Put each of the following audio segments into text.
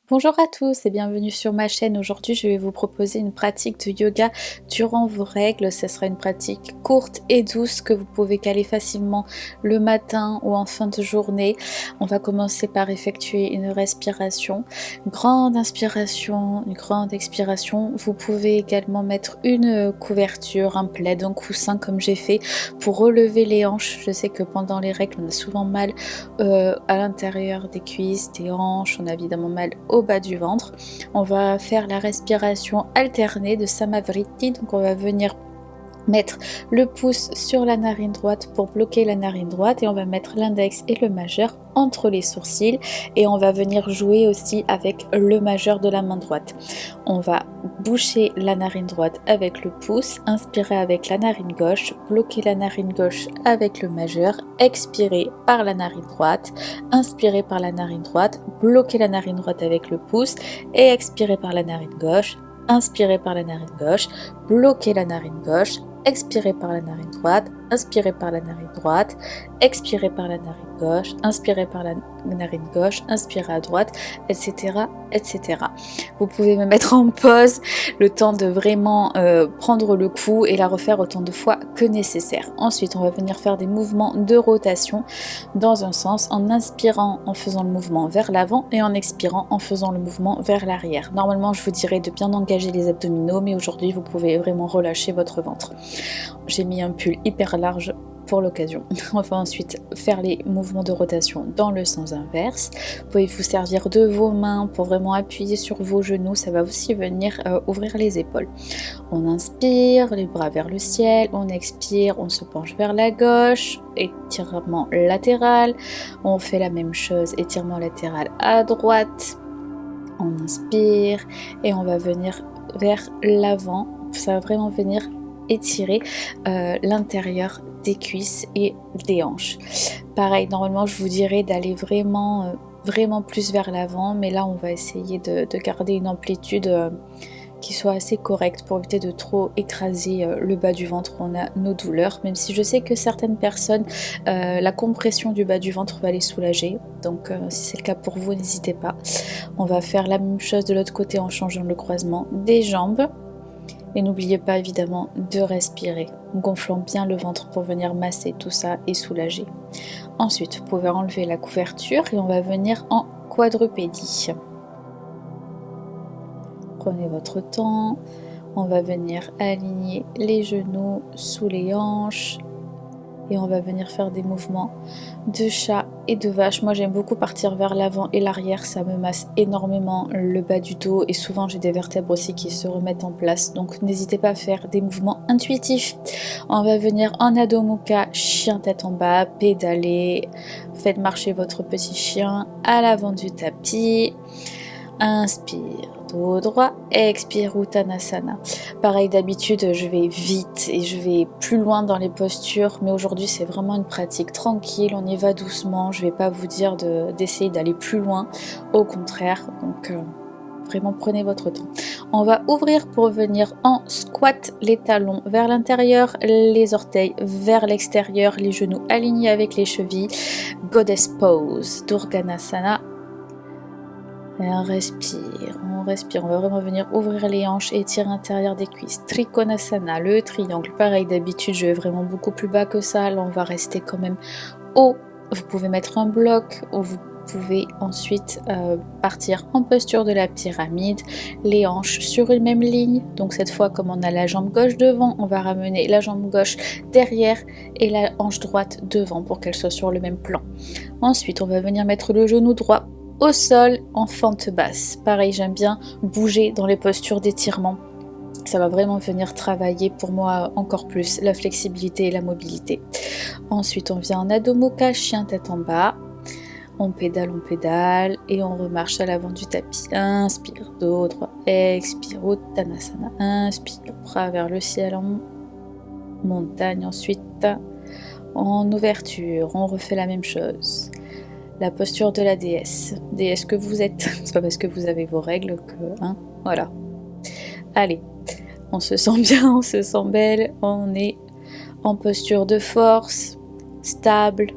Bonjour à tous et bienvenue sur ma chaîne. Aujourd'hui, je vais vous proposer une pratique de yoga durant vos règles. Ce sera une pratique courte et douce que vous pouvez caler facilement le matin ou en fin de journée. On va commencer par effectuer une respiration. Une grande inspiration, une grande expiration. Vous pouvez également mettre une couverture, un plaid, un coussin comme j'ai fait pour relever les hanches. Je sais que pendant les règles, on a souvent mal à l'intérieur des cuisses, des hanches. On a évidemment mal au bas du ventre. On va faire la respiration alternée de Samavriti, donc on va venir mettre le pouce sur la narine droite pour bloquer la narine droite et on va mettre l'index et le majeur entre les sourcils et on va venir jouer aussi avec le majeur de la main droite. On va boucher la narine droite avec le pouce, inspirer avec la narine gauche, bloquer la narine gauche avec le majeur, expirer par la narine droite, inspirer par la narine droite, bloquer la narine droite avec le pouce et expirer par la narine gauche, inspirer par la narine gauche, bloquer la narine gauche, expirer par la narine droite, inspirer par la narine droite, expirer par la narine gauche, inspirer par la narine gauche, inspirer à droite, etc., etc. Vous pouvez me mettre en pause le temps de vraiment prendre le coup et la refaire autant de fois que nécessaire. Ensuite, on va venir faire des mouvements de rotation dans un sens en inspirant en faisant le mouvement vers l'avant et en expirant en faisant le mouvement vers l'arrière. Normalement, je vous dirais de bien engager les abdominaux, mais aujourd'hui, vous pouvez vraiment relâcher votre ventre. J'ai mis un pull hyper large pour l'occasion. On va ensuite faire les mouvements de rotation dans le sens inverse. Vous pouvez vous servir de vos mains pour vraiment appuyer sur vos genoux. Ça va aussi venir ouvrir les épaules. On inspire, les bras vers le ciel. On expire, on se penche vers la gauche. Étirement latéral. On fait la même chose, étirement latéral à droite. On inspire et on va venir vers l'avant. Ça va vraiment venir étirer l'intérieur des cuisses et des hanches. Pareil, normalement je vous dirais d'aller vraiment plus vers l'avant, mais là on va essayer de garder une amplitude qui soit assez correcte pour éviter de trop écraser le bas du ventre. On a nos douleurs, même si je sais que certaines personnes, la compression du bas du ventre va les soulager, donc si c'est le cas pour vous, n'hésitez pas. On va faire la même chose de l'autre côté en changeant le croisement des jambes. Et n'oubliez pas évidemment de respirer, gonflant bien le ventre pour venir masser tout ça et soulager. Ensuite, vous pouvez enlever la couverture et on va venir en quadrupédie. Prenez votre temps, on va venir aligner les genoux sous les hanches et on va venir faire des mouvements de chat et de vache. Moi j'aime beaucoup partir vers l'avant et l'arrière, ça me masse énormément le bas du dos et souvent j'ai des vertèbres aussi qui se remettent en place, donc n'hésitez pas à faire des mouvements intuitifs. On va venir en Adho Mukha, chien tête en bas, pédaler, faites marcher votre petit chien à l'avant du tapis. Inspire, dos droit, expire Uttanasana. Pareil d'habitude, je vais vite et je vais plus loin dans les postures, mais aujourd'hui c'est vraiment une pratique tranquille, on y va doucement, je vais pas vous dire d'essayer d'aller plus loin, au contraire, donc vraiment prenez votre temps. On va ouvrir pour venir en squat, les talons vers l'intérieur, les orteils vers l'extérieur, les genoux alignés avec les chevilles, Goddess Pose, Durganasana. Et on respire, on va vraiment venir ouvrir les hanches et étirer l'intérieur des cuisses. Trikonasana, le triangle, pareil d'habitude je vais vraiment beaucoup plus bas que ça, là on va rester quand même haut. Vous pouvez mettre un bloc ou vous pouvez ensuite partir en posture de la pyramide, les hanches sur une même ligne. Donc cette fois comme on a la jambe gauche devant, on va ramener la jambe gauche derrière et la hanche droite devant pour qu'elle soit sur le même plan. Ensuite on va venir mettre le genou droit au sol en fente basse. Pareil, j'aime bien bouger dans les postures d'étirement. Ça va vraiment venir travailler pour moi encore plus la flexibilité et la mobilité. Ensuite, on vient en Adho Mukha, chien tête en bas. On pédale et on remarche à l'avant du tapis. Inspire, dos droit, expire, Uttanasana. Inspire, bras vers le ciel en montagne. Ensuite, en ouverture, on refait la même chose. La posture de la déesse que vous êtes. C'est pas parce que vous avez vos règles que... Hein, voilà. Allez, on se sent bien, on se sent belle, on est en posture de force, stable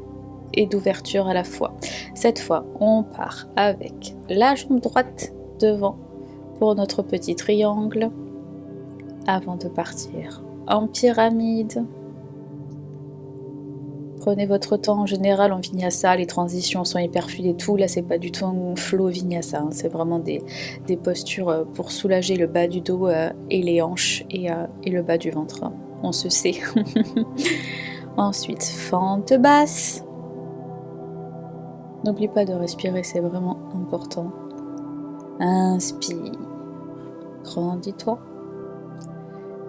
et d'ouverture à la fois. Cette fois, on part avec la jambe droite devant pour notre petit triangle avant de partir en pyramide. Prenez votre temps, en général en vinyasa, les transitions sont hyper fluides et tout, là c'est pas du tout un flow vinyasa, hein. C'est vraiment des postures pour soulager le bas du dos et les hanches et le bas du ventre, on se sait. Ensuite, fente basse. N'oublie pas de respirer, c'est vraiment important. Inspire, grandis-toi.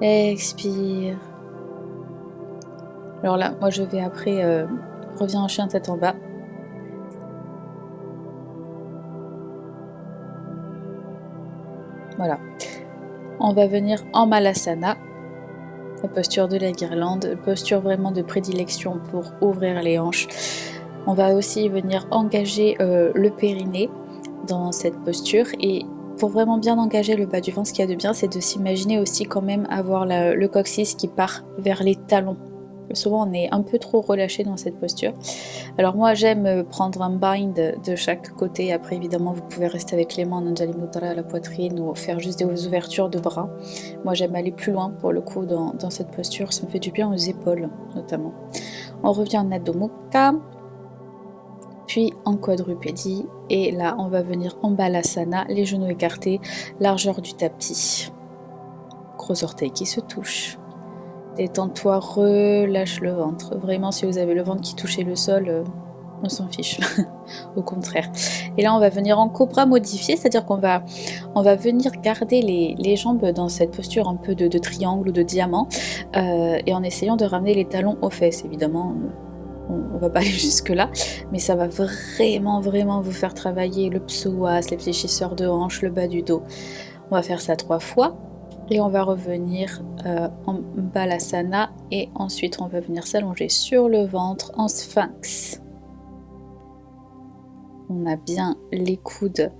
Expire. Alors là, moi je vais après, reviens en chien tête en bas. Voilà. On va venir en Malasana, la posture de la guirlande, posture vraiment de prédilection pour ouvrir les hanches. On va aussi venir engager le périnée dans cette posture et pour vraiment bien engager le bas du ventre, ce qu'il y a de bien, c'est de s'imaginer aussi quand même avoir le coccyx qui part vers les talons. Souvent on est un peu trop relâché dans cette posture. Alors moi j'aime prendre un bind de chaque côté. Après évidemment vous pouvez rester avec les mains en Anjali Mudra à la poitrine ou faire juste des ouvertures de bras. Moi j'aime aller plus loin pour le coup dans cette posture. Ça me fait du bien aux épaules notamment. On revient en Adho Mukha, puis en quadrupédie. Et là on va venir en Balasana, les genoux écartés, largeur du tapis. Gros orteils qui se touchent. Détends-toi, relâche le ventre. Vraiment, si vous avez le ventre qui touchait le sol, on s'en fiche. Au contraire. Et là, on va venir en cobra modifié, c'est-à-dire qu'on va venir garder les jambes dans cette posture un peu de triangle ou de diamant, et en essayant de ramener les talons aux fesses. Évidemment, on va pas aller jusque-là, mais ça va vraiment vous faire travailler le psoas, les fléchisseurs de hanches, le bas du dos. On va faire ça 3 fois. Et on va revenir en Balasana et ensuite on va venir s'allonger sur le ventre en sphinx. On a bien les coudes,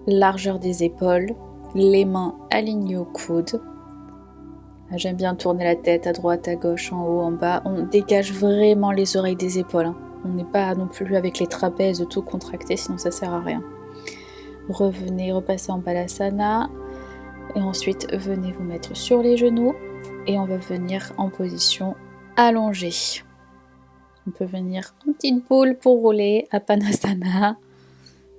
largeur des épaules, les mains alignées aux coudes. J'aime bien tourner la tête à droite, à gauche, en haut, en bas. On dégage vraiment les oreilles des épaules, hein. On n'est pas non plus avec les trapèzes tout contractés, sinon ça sert à rien. Revenez, repassez en Balasana. Et ensuite, venez vous mettre sur les genoux et on va venir en position allongée. On peut venir en petite boule pour rouler, Apanasana.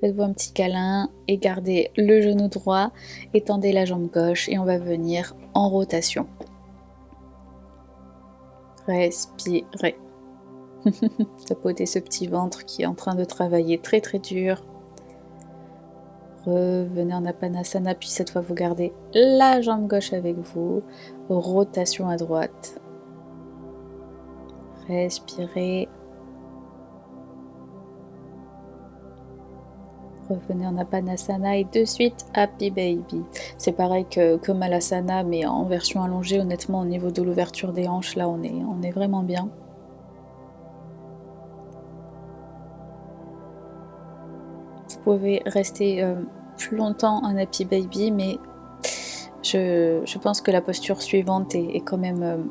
Faites-vous un petit câlin et gardez le genou droit, étendez la jambe gauche et on va venir en rotation. Respirez. Tapotez ce petit ventre qui est en train de travailler très dur. Revenez en Apanasana, puis cette fois vous gardez la jambe gauche avec vous. Rotation à droite. Respirez. Revenez en Apanasana et de suite Happy Baby. C'est pareil que Malasana, mais en version allongée. Honnêtement, au niveau de l'ouverture des hanches, là on est vraiment bien. Vous pouvez rester plus longtemps en Happy Baby, mais je pense que la posture suivante est quand même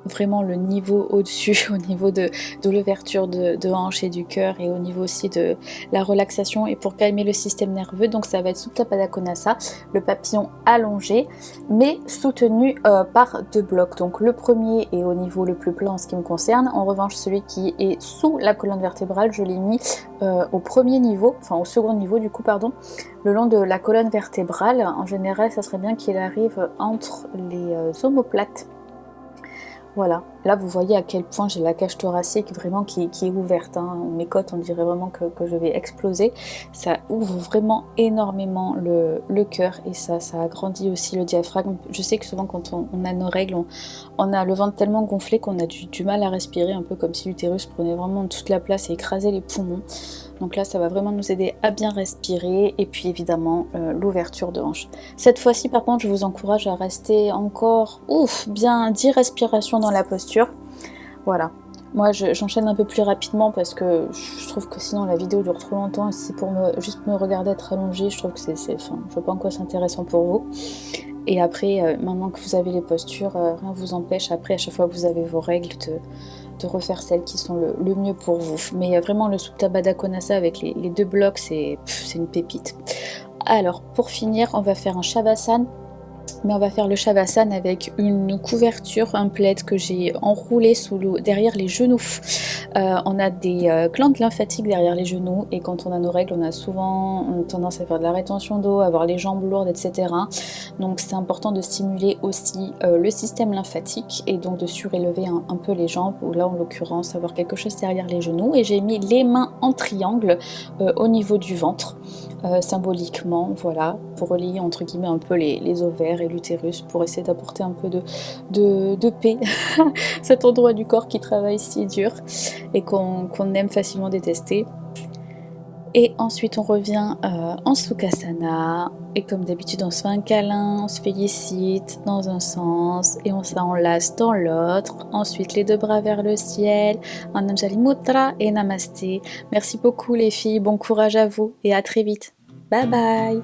vraiment le niveau au-dessus, au niveau de l'ouverture de hanche et du cœur, et au niveau aussi de la relaxation et pour calmer le système nerveux. Donc ça va être Supta Pada Konasa, le papillon allongé, mais soutenu par 2 blocs. Donc le premier est au niveau le plus plat en ce qui me concerne. En revanche, celui qui est sous la colonne vertébrale, je l'ai mis au premier niveau, enfin au second niveau du coup, pardon, le long de la colonne vertébrale. En général, ça serait bien qu'il arrive entre les omoplates. Voilà, là vous voyez à quel point j'ai la cage thoracique vraiment qui est ouverte, hein. Mes côtes, on dirait vraiment que je vais exploser. Ça ouvre vraiment énormément le cœur et ça agrandit aussi le diaphragme. Je sais que souvent quand on a nos règles, on a le ventre tellement gonflé qu'on a du mal à respirer, un peu comme si l'utérus prenait vraiment toute la place et écrasait les poumons. Donc là, ça va vraiment nous aider à bien respirer. Et puis évidemment, l'ouverture de hanche. Cette fois-ci, par contre, je vous encourage à rester encore bien 10 respirations dans la posture. Voilà. Moi, j'enchaîne un peu plus rapidement parce que je trouve que sinon la vidéo dure trop longtemps. Et si pour juste me regarder être allongée, je trouve que je vois pas en quoi c'est intéressant pour vous. Et après, maintenant que vous avez les postures, rien ne vous empêche après, à chaque fois que vous avez vos règles, de refaire celles qui sont le mieux pour vous. Mais vraiment le Supta Baddha Konasa avec les 2 blocs, c'est une pépite. Alors pour finir, on va faire un Shavasana. Mais on va faire le Shavasana avec une couverture, un plaid que j'ai enroulé derrière les genoux. On a des glandes lymphatiques derrière les genoux et quand on a nos règles, on a souvent tendance à faire de la rétention d'eau, avoir les jambes lourdes, etc. Donc c'est important de stimuler aussi le système lymphatique et donc de surélever un peu les jambes, ou là en l'occurrence avoir quelque chose derrière les genoux. Et j'ai mis les mains en triangle au niveau du ventre. Symboliquement, voilà, pour relier entre guillemets un peu les ovaires et l'utérus, pour essayer d'apporter un peu de paix cet endroit du corps qui travaille si dur et qu'on aime facilement détester. Et ensuite on revient en Sukhasana, et comme d'habitude on se fait un câlin, on se félicite dans un sens et on s'enlace dans l'autre. Ensuite les 2 bras vers le ciel, en Anjali Mudra et Namasté. Merci beaucoup les filles, bon courage à vous et à très vite. Bye bye.